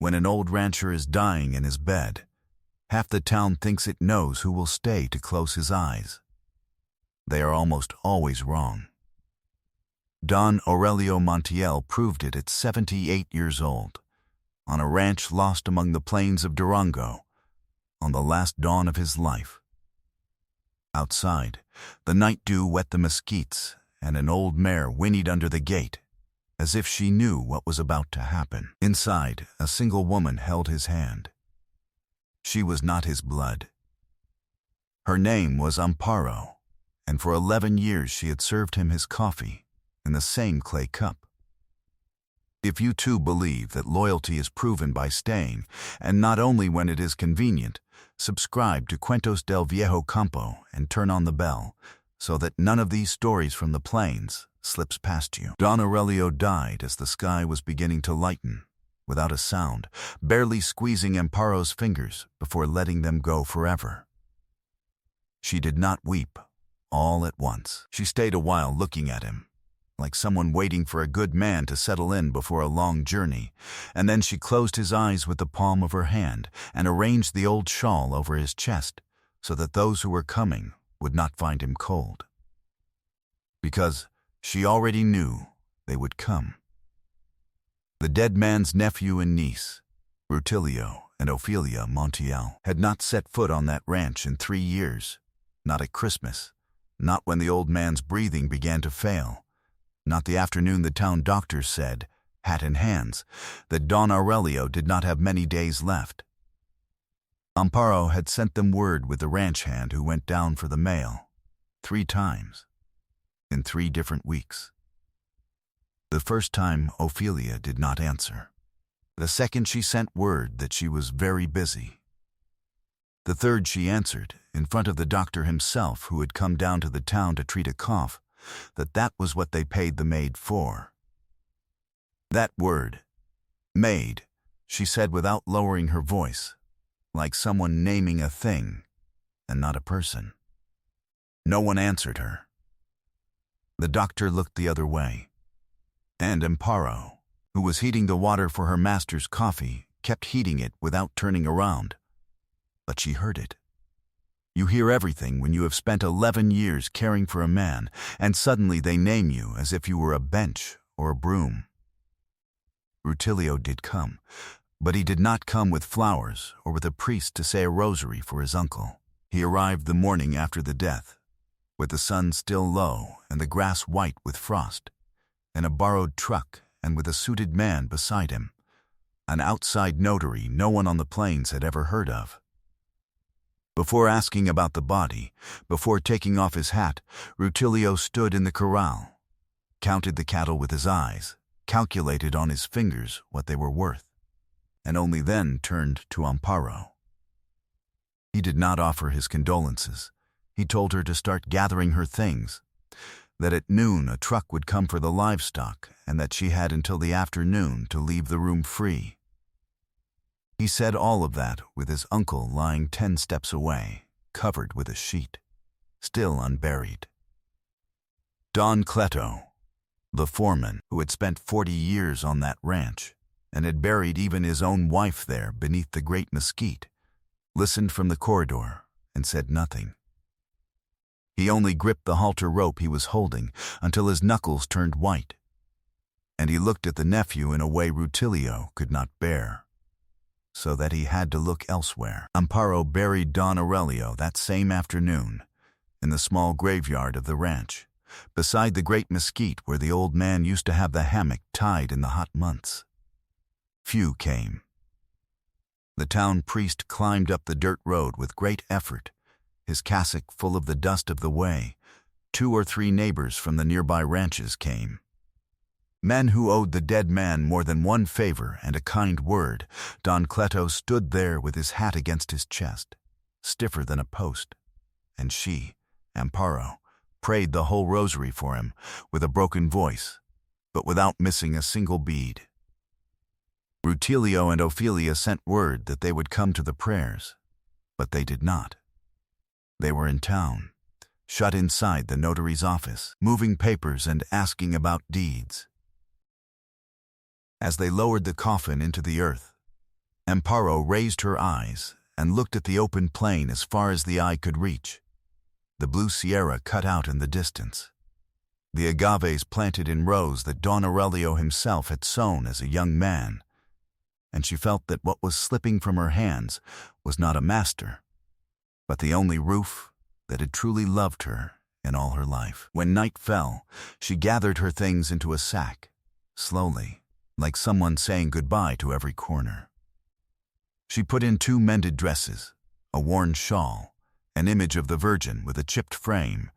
When an old rancher is dying in his bed, half the town thinks it knows who will stay to close his eyes. They are almost always wrong. Don Aurelio Montiel proved it at 78 years old, on a ranch lost among the plains of Durango, on the last dawn of his life. Outside, the night dew wet the mesquites, and an old mare whinnied under the gate, as if she knew what was about to happen. Inside, a single woman held his hand. She was not his blood. Her name was Amparo, and for 11 years she had served him his coffee in the same clay cup. If you too believe that loyalty is proven by staying, and not only when it is convenient, subscribe to Cuentos del Viejo Campo and turn on the bell so that none of these stories from the plains slips past you. Don Aurelio died as the sky was beginning to lighten, without a sound, barely squeezing Amparo's fingers before letting them go forever. She did not weep all at once. She stayed a while looking at him, like someone waiting for a good man to settle in before a long journey, and then she closed his eyes with the palm of her hand and arranged the old shawl over his chest so that those who were coming would not find him cold. Because she already knew they would come. The dead man's nephew and niece, Rutilio and Ophelia Montiel, had not set foot on that ranch in 3 years, not at Christmas, not when the old man's breathing began to fail, not the afternoon the town doctors said, hat in hands, that Don Aurelio did not have many days left. Amparo had sent them word with the ranch hand who went down for the mail 3 times, in 3 different weeks. The first time Ophelia did not answer. The second she sent word that she was very busy. The third she answered, in front of the doctor himself who had come down to the town to treat a cough, that was what they paid the maid for. That word, maid, she said without lowering her voice, like someone naming a thing and not a person. No one answered her. The doctor looked the other way, and Amparo, who was heating the water for her master's coffee, kept heating it without turning around. But she heard it. You hear everything when you have spent 11 years caring for a man, and suddenly they name you as if you were a bench or a broom. Rutilio did come, but he did not come with flowers or with a priest to say a rosary for his uncle. He arrived the morning after the death, with the sun still low and the grass white with frost, in a borrowed truck and with a suited man beside him, an outside notary no one on the plains had ever heard of. Before asking about the body, before taking off his hat, Rutilio stood in the corral, counted the cattle with his eyes, calculated on his fingers what they were worth, and only then turned to Amparo. He did not offer his condolences. He told her to start gathering her things, that at noon a truck would come for the livestock, and that she had until the afternoon to leave the room free. He said all of that with his uncle lying 10 steps away, covered with a sheet, still unburied. Don Cleto, the foreman who had spent 40 years on that ranch and had buried even his own wife there beneath the great mesquite, listened from the corridor and said nothing. He only gripped the halter rope he was holding until his knuckles turned white, and he looked at the nephew in a way Rutilio could not bear, so that he had to look elsewhere. Amparo buried Don Aurelio that same afternoon in the small graveyard of the ranch, beside the great mesquite where the old man used to have the hammock tied in the hot months. Few came. The town priest climbed up the dirt road with great effort, his cassock full of the dust of the way. 2 or 3 neighbors from the nearby ranches came. Men who owed the dead man more than one favor and a kind word. Don Cleto stood there with his hat against his chest, stiffer than a post, and she, Amparo, prayed the whole rosary for him with a broken voice, but without missing a single bead. Rutilio and Ophelia sent word that they would come to the prayers, but they did not. They were in town, shut inside the notary's office, moving papers and asking about deeds. As they lowered the coffin into the earth, Amparo raised her eyes and looked at the open plain as far as the eye could reach. The blue sierra cut out in the distance. The agaves planted in rows that Don Aurelio himself had sown as a young man, and she felt that what was slipping from her hands was not a master, but the only roof that had truly loved her in all her life. When night fell, she gathered her things into a sack, slowly, like someone saying goodbye to every corner. She put in 2 mended dresses, a worn shawl, an image of the Virgin with a chipped frame,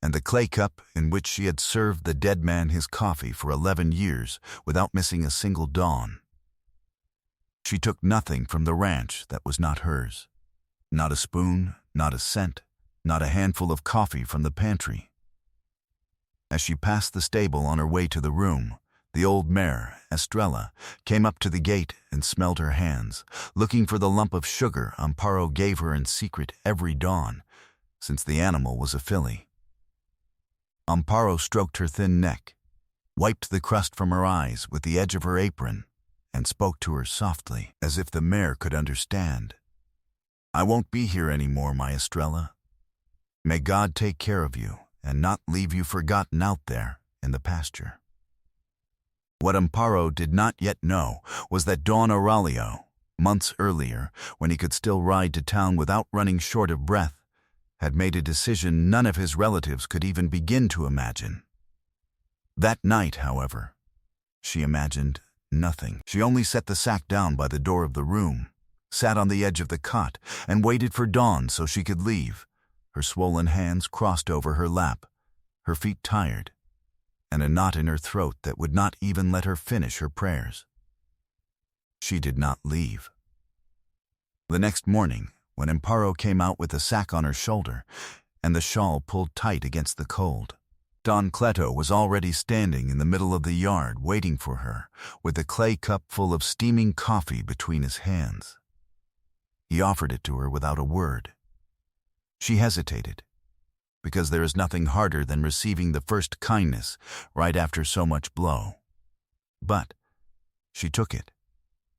and the clay cup in which she had served the dead man his coffee for 11 years without missing a single dawn. She took nothing from the ranch that was not hers. Not a spoon, not a cent, not a handful of coffee from the pantry. As she passed the stable on her way to the room, the old mare, Estrella, came up to the gate and smelled her hands, looking for the lump of sugar Amparo gave her in secret every dawn, since the animal was a filly. Amparo stroked her thin neck, wiped the crust from her eyes with the edge of her apron, and spoke to her softly, as if the mare could understand. "I won't be here anymore, my Estrella. May God take care of you and not leave you forgotten out there in the pasture." What Amparo did not yet know was that Don Aurelio, months earlier, when he could still ride to town without running short of breath, had made a decision none of his relatives could even begin to imagine. That night, however, she imagined nothing. She only set the sack down by the door of the room, sat on the edge of the cot, and waited for dawn so she could leave, her swollen hands crossed over her lap, her feet tired, and a knot in her throat that would not even let her finish her prayers. She did not leave. The next morning, when Amparo came out with the sack on her shoulder and the shawl pulled tight against the cold, Don Cleto was already standing in the middle of the yard waiting for her, with a clay cup full of steaming coffee between his hands. He offered it to her without a word. She hesitated, because there is nothing harder than receiving the first kindness right after so much blow. But she took it,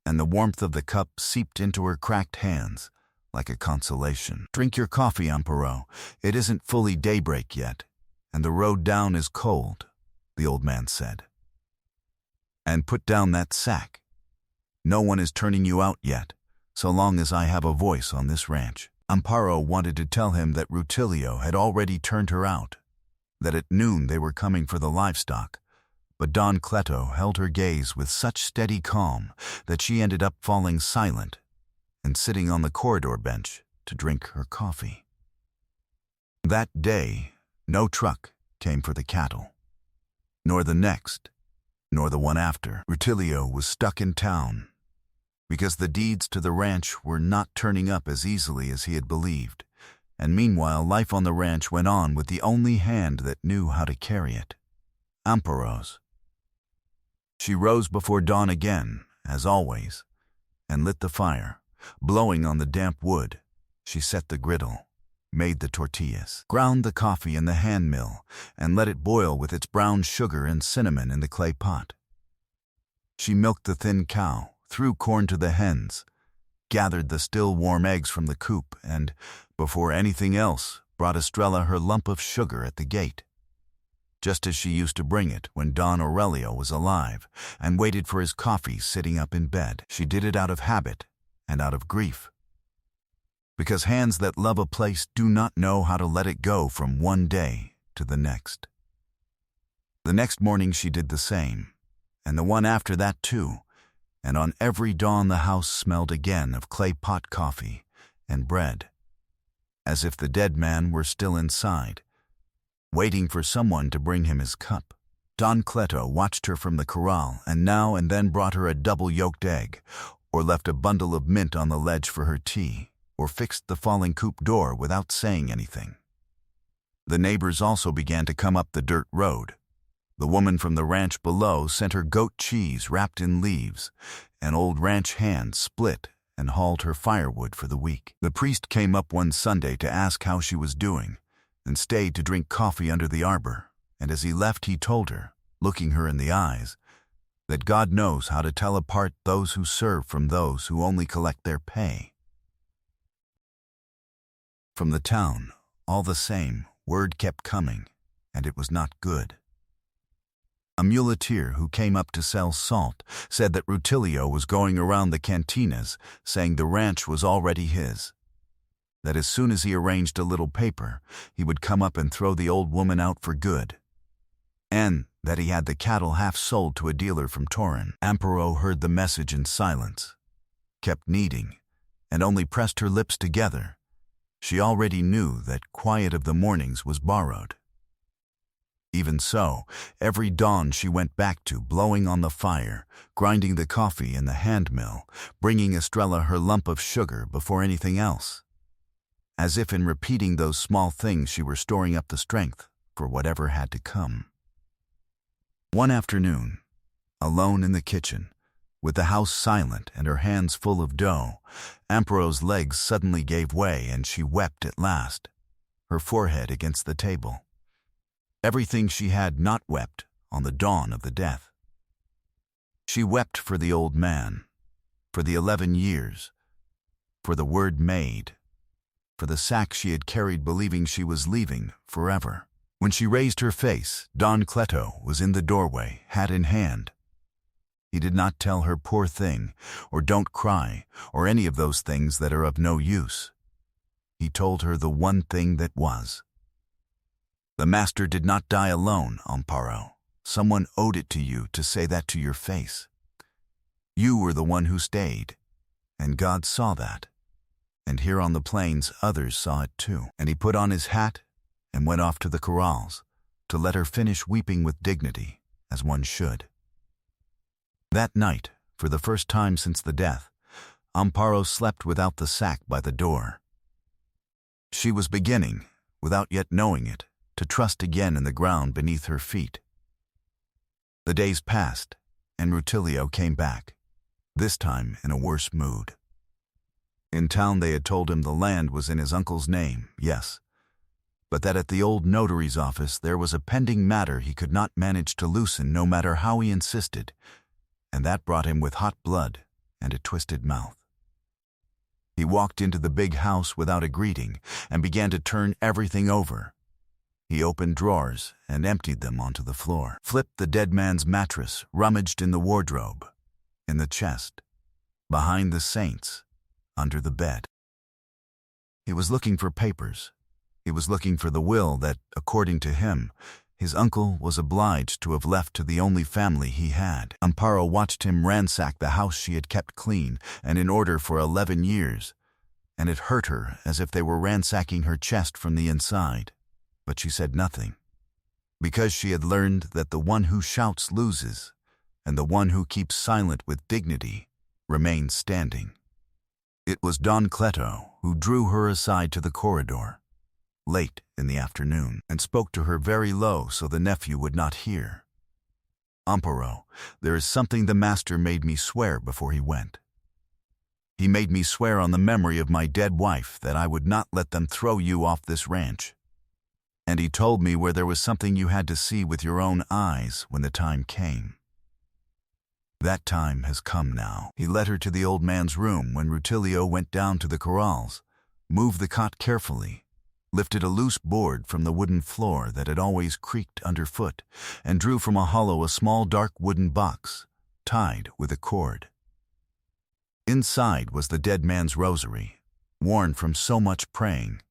and the warmth of the cup seeped into her cracked hands like a consolation. "Drink your coffee, Amparo. It isn't fully daybreak yet, and the road down is cold," the old man said. "And put down that sack. No one is turning you out yet, so long as I have a voice on this ranch." Amparo wanted to tell him that Rutilio had already turned her out, that at noon they were coming for the livestock, but Don Cleto held her gaze with such steady calm that she ended up falling silent and sitting on the corridor bench to drink her coffee. That day, no truck came for the cattle, nor the next, nor the one after. Rutilio was stuck in town, because the deeds to the ranch were not turning up as easily as he had believed, and meanwhile life on the ranch went on with the only hand that knew how to carry it, Amparo's. She rose before dawn again, as always, and lit the fire. Blowing on the damp wood, she set the griddle, made the tortillas, ground the coffee in the hand mill, and let it boil with its brown sugar and cinnamon in the clay pot. She milked the thin cow, threw corn to the hens, gathered the still warm eggs from the coop, and, before anything else, brought Estrella her lump of sugar at the gate, just as she used to bring it when Don Aurelio was alive, and waited for his coffee sitting up in bed. She did it out of habit and out of grief, because hands that love a place do not know how to let it go from one day to the next. The next morning she did the same, and the one after that too, and on every dawn the house smelled again of clay pot coffee and bread, as if the dead man were still inside, waiting for someone to bring him his cup. Don Cleto watched her from the corral and now and then brought her a double-yolked egg, or left a bundle of mint on the ledge for her tea, or fixed the falling coop door without saying anything. The neighbors also began to come up the dirt road. The woman from the ranch below sent her goat cheese wrapped in leaves, and old ranch hands split and hauled her firewood for the week. The priest came up one Sunday to ask how she was doing, and stayed to drink coffee under the arbor, and as he left he told her, looking her in the eyes, that God knows how to tell apart those who serve from those who only collect their pay. From the town, all the same, word kept coming, and it was not good. A muleteer who came up to sell salt said that Rutilio was going around the cantinas saying the ranch was already his, that as soon as he arranged a little paper, he would come up and throw the old woman out for good, and that he had the cattle half sold to a dealer from Torrin. Amparo heard the message in silence, kept kneading, and only pressed her lips together. She already knew that quiet of the mornings was borrowed. Even so, every dawn she went back to, blowing on the fire, grinding the coffee in the hand mill, bringing Estrella her lump of sugar before anything else. As if in repeating those small things she were storing up the strength for whatever had to come. One afternoon, alone in the kitchen, with the house silent and her hands full of dough, Amparo's legs suddenly gave way and she wept at last, her forehead against the table. Everything she had not wept on the dawn of the death. She wept for the old man, for the 11 years, for the word made, for the sack she had carried believing she was leaving forever. When she raised her face, Don Cleto was in the doorway, hat in hand. He did not tell her poor thing, or don't cry, or any of those things that are of no use. He told her the one thing that was. The master did not die alone, Amparo. Someone owed it to you to say that to your face. You were the one who stayed, and God saw that. And here on the plains others saw it too. And he put on his hat and went off to the corrals to let her finish weeping with dignity, as one should. That night, for the first time since the death, Amparo slept without the sack by the door. She was beginning, without yet knowing it, to trust again in the ground beneath her feet. The days passed, and Rutilio came back, this time in a worse mood. In town they had told him the land was in his uncle's name, yes, but that at the old notary's office there was a pending matter he could not manage to loosen no matter how he insisted, and that brought him with hot blood and a twisted mouth. He walked into the big house without a greeting and began to turn everything over. He opened drawers and emptied them onto the floor, flipped the dead man's mattress, rummaged in the wardrobe, in the chest, behind the saints, under the bed. He was looking for papers. He was looking for the will that, according to him, his uncle was obliged to have left to the only family he had. Amparo watched him ransack the house she had kept clean and in order for 11 years, and it hurt her as if they were ransacking her chest from the inside. But she said nothing, because she had learned that the one who shouts loses, and the one who keeps silent with dignity remains standing. It was Don Cleto who drew her aside to the corridor, late in the afternoon, and spoke to her very low so the nephew would not hear. Amparo, there is something the master made me swear before he went. He made me swear on the memory of my dead wife that I would not let them throw you off this ranch. And he told me where there was something you had to see with your own eyes when the time came. That time has come now. He led her to the old man's room when Rutilio went down to the corrals, moved the cot carefully, lifted a loose board from the wooden floor that had always creaked underfoot, and drew from a hollow a small dark wooden box, tied with a cord. Inside was the dead man's rosary, worn from so much praying,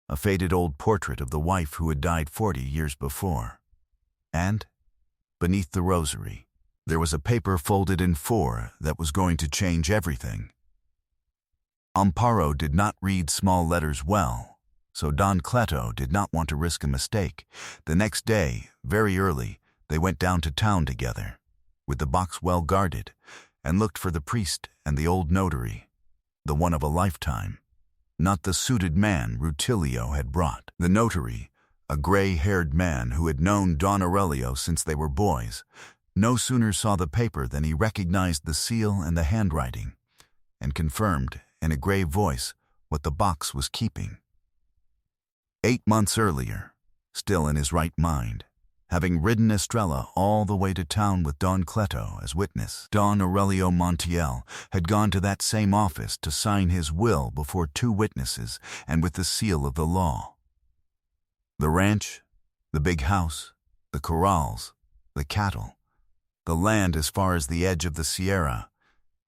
a faded old portrait of the wife who had died 40 years before. And, beneath the rosary, there was a paper folded in 4 that was going to change everything. Amparo did not read small letters well, so Don Cleto did not want to risk a mistake. The next day, very early, they went down to town together, with the box well guarded, and looked for the priest and the old notary, the one of a lifetime, not the suited man Rutilio had brought. The notary, a gray-haired man who had known Don Aurelio since they were boys, no sooner saw the paper than he recognized the seal and the handwriting, and confirmed, in a grave voice, what the box was keeping. 8 months earlier, still in his right mind, having ridden Estrella all the way to town with Don Cleto as witness. Don Aurelio Montiel had gone to that same office to sign his will before 2 witnesses and with the seal of the law. The ranch, the big house, the corrals, the cattle, the land as far as the edge of the Sierra,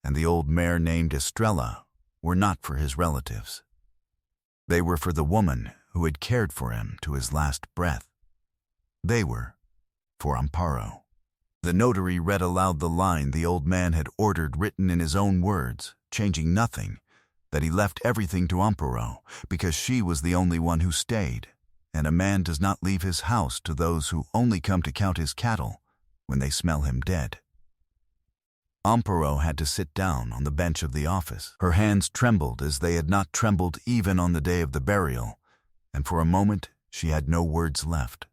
and the old mare named Estrella were not for his relatives. They were for the woman who had cared for him to his last breath. They were for Amparo. The notary read aloud the line the old man had ordered, written in his own words, changing nothing, that he left everything to Amparo because she was the only one who stayed, and a man does not leave his house to those who only come to count his cattle when they smell him dead. Amparo had to sit down on the bench of the office. Her hands trembled as they had not trembled even on the day of the burial, and for a moment she had no words left.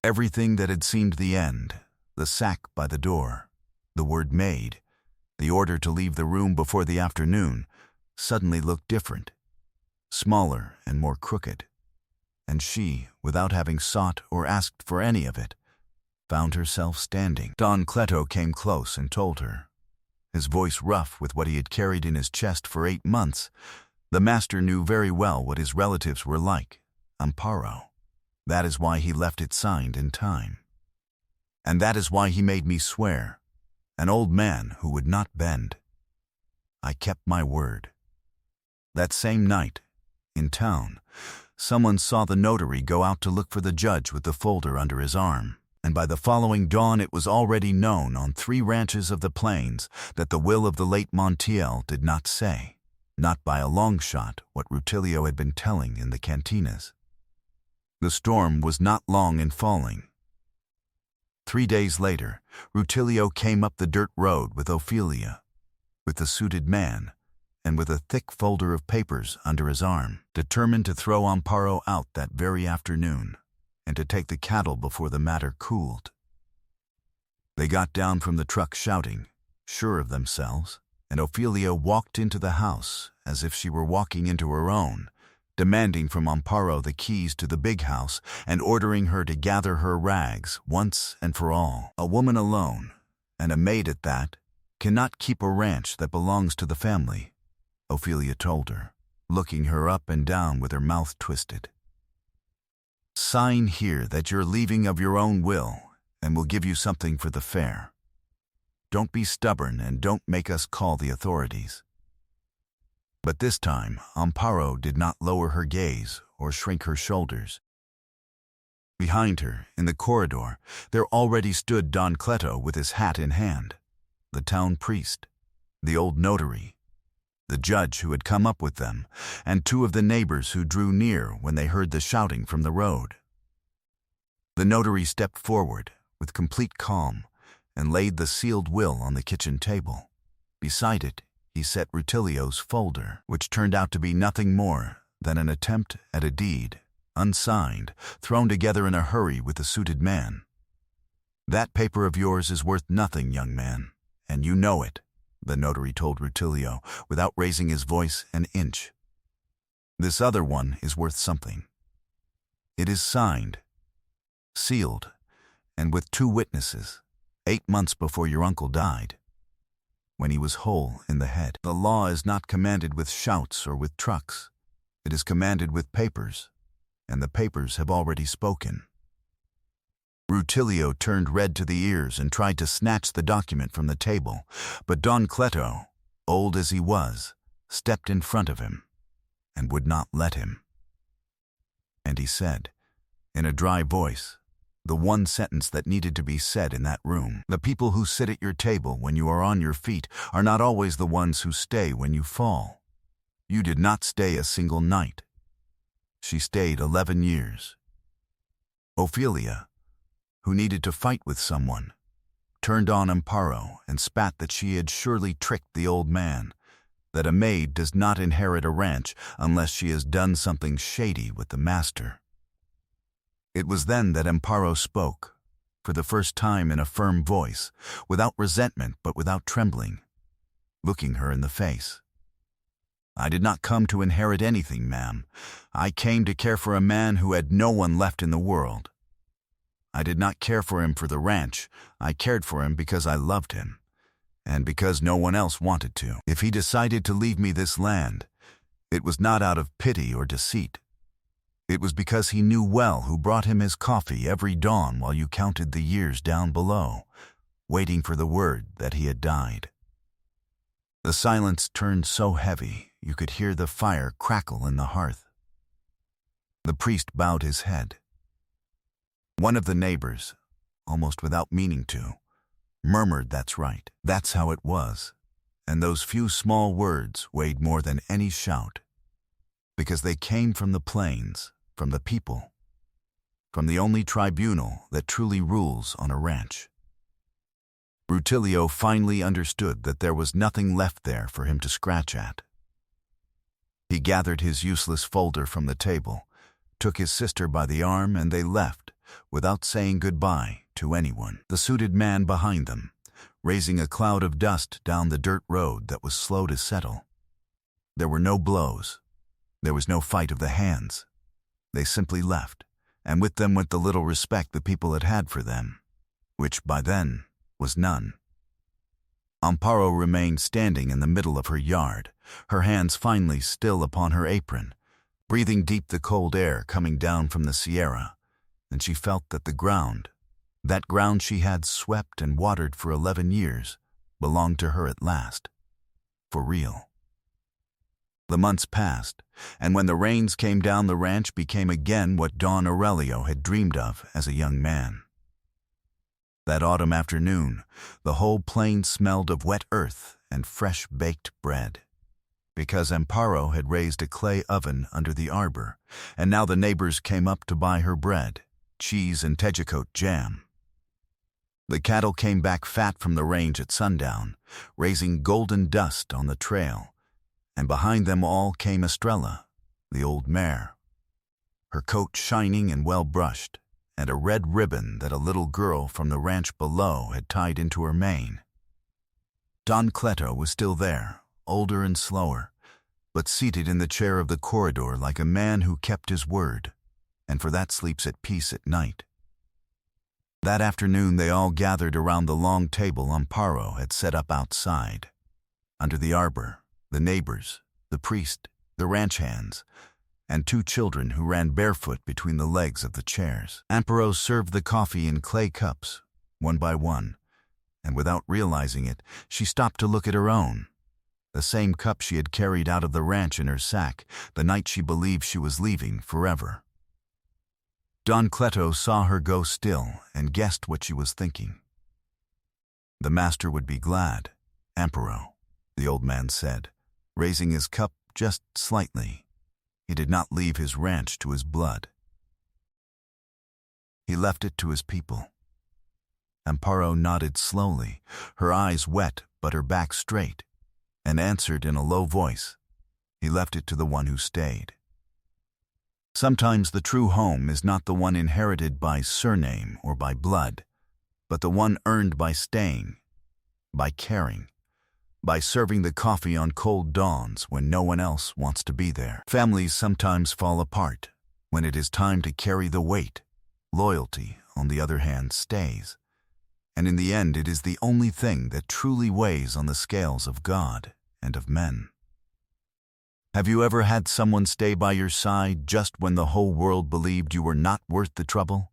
Everything that had seemed the end, the sack by the door, the word made, the order to leave the room before the afternoon, suddenly looked different, smaller and more crooked. And she, without having sought or asked for any of it, found herself standing. Don Cleto came close and told her. His voice rough with what he had carried in his chest for 8 months, the master knew very well what his relatives were like, Amparo. That is why he left it signed in time. And that is why he made me swear, an old man who would not bend. I kept my word. That same night, in town, someone saw the notary go out to look for the judge with the folder under his arm, and by the following dawn it was already known on 3 ranches of the plains that the will of the late Montiel did not say, not by a long shot, what Rutilio had been telling in the cantinas. The storm was not long in falling. 3 days later, Rutilio came up the dirt road with Ophelia, with the suited man, and with a thick folder of papers under his arm, determined to throw Amparo out that very afternoon, and to take the cattle before the matter cooled. They got down from the truck shouting, sure of themselves, and Ophelia walked into the house as if she were walking into her own, demanding from Amparo the keys to the big house and ordering her to gather her rags once and for all. A woman alone, and a maid at that, cannot keep a ranch that belongs to the family, Ophelia told her, looking her up and down with her mouth twisted. Sign here that you're leaving of your own will, and we'll give you something for the fare. Don't be stubborn and don't make us call the authorities. But this time, Amparo did not lower her gaze or shrink her shoulders. Behind her, in the corridor, there already stood Don Cleto with his hat in hand, the town priest, the old notary, the judge who had come up with them, and 2 of the neighbors who drew near when they heard the shouting from the road. The notary stepped forward with complete calm and laid the sealed will on the kitchen table. Beside it, he set Rutilio's folder, which turned out to be nothing more than an attempt at a deed, unsigned, thrown together in a hurry with the suited man. That paper of yours is worth nothing, young man, and you know it, the notary told Rutilio, without raising his voice an inch. This other one is worth something. It is signed, sealed, and with 2 witnesses, 8 months before your uncle died, when he was whole in the head. The law is not commanded with shouts or with trucks. It is commanded with papers, and the papers have already spoken. Rutilio turned red to the ears and tried to snatch the document from the table, but Don Cleto, old as he was, stepped in front of him and would not let him. And he said, in a dry voice, the one sentence that needed to be said in that room: the people who sit at your table when you are on your feet are not always the ones who stay when you fall. You did not stay a single night. She stayed 11 years. Ophelia, who needed to fight with someone, turned on Amparo and spat that she had surely tricked the old man, that a maid does not inherit a ranch unless she has done something shady with the master. It was then that Amparo spoke, for the first time in a firm voice, without resentment but without trembling, looking her in the face. I did not come to inherit anything, ma'am. I came to care for a man who had no one left in the world. I did not care for him for the ranch. I cared for him because I loved him, and because no one else wanted to. If he decided to leave me this land, it was not out of pity or deceit. It was because he knew well who brought him his coffee every dawn while you counted the years down below, waiting for the word that he had died. The silence turned so heavy you could hear the fire crackle in the hearth. The priest bowed his head. One of the neighbors, almost without meaning to, murmured, "That's right. That's how it was." And those few small words weighed more than any shout, because they came from the plains, from the people, from the only tribunal that truly rules on a ranch. Rutilio finally understood that there was nothing left there for him to scratch at. He gathered his useless folder from the table, took his sister by the arm, and they left, without saying goodbye to anyone. The suited man behind them, raising a cloud of dust down the dirt road that was slow to settle. There were no blows. There was no fight of the hands. They simply left, and with them went the little respect the people had had for them, which by then was none. Amparo remained standing in the middle of her yard, her hands finally still upon her apron, breathing deep the cold air coming down from the Sierra, and she felt that the ground, that ground she had swept and watered for 11 years, belonged to her at last, for real. The months passed, and when the rains came down, the ranch became again what Don Aurelio had dreamed of as a young man. That autumn afternoon, the whole plain smelled of wet earth and fresh baked bread, because Amparo had raised a clay oven under the arbor, and now the neighbors came up to buy her bread, cheese, and tejacote jam. The cattle came back fat from the range at sundown, raising golden dust on the trail, and behind them all came Estrella, the old mare, her coat shining and well-brushed, and a red ribbon that a little girl from the ranch below had tied into her mane. Don Cleto was still there, older and slower, but seated in the chair of the corridor like a man who kept his word, and for that sleeps at peace at night. That afternoon they all gathered around the long table Amparo had set up outside. Under the arbor, the neighbors, the priest, the ranch hands, and 2 children who ran barefoot between the legs of the chairs. Amparo served the coffee in clay cups, one by one, and without realizing it, she stopped to look at her own, the same cup she had carried out of the ranch in her sack the night she believed she was leaving forever. Don Cleto saw her go still and guessed what she was thinking. "The master would be glad, Amparo," the old man said, raising his cup just slightly. He did not leave his ranch to his blood. He left it to his people. Amparo nodded slowly, her eyes wet but her back straight, and answered in a low voice, "He left it to the one who stayed." Sometimes the true home is not the one inherited by surname or by blood, but the one earned by staying, by caring, by serving the coffee on cold dawns when no one else wants to be there. Families sometimes fall apart when it is time to carry the weight. Loyalty, on the other hand, stays. And in the end, it is the only thing that truly weighs on the scales of God and of men. Have you ever had someone stay by your side just when the whole world believed you were not worth the trouble?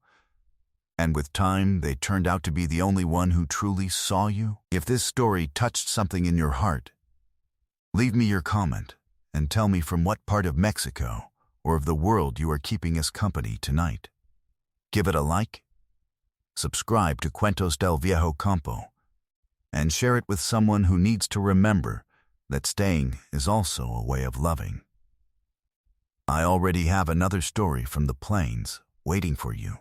And with time, they turned out to be the only one who truly saw you? If this story touched something in your heart, leave me your comment and tell me from what part of Mexico or of the world you are keeping us company tonight. Give it a like, subscribe to Cuentos del Viejo Campo, and share it with someone who needs to remember that staying is also a way of loving. I already have another story from the plains waiting for you.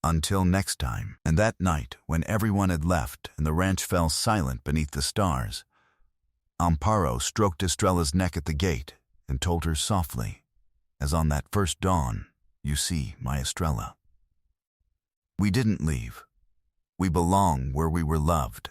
Until next time. And that night, when everyone had left and the ranch fell silent beneath the stars, Amparo stroked Estrella's neck at the gate and told her softly, as on that first dawn, "You see, my Estrella, we didn't leave. We belong where we were loved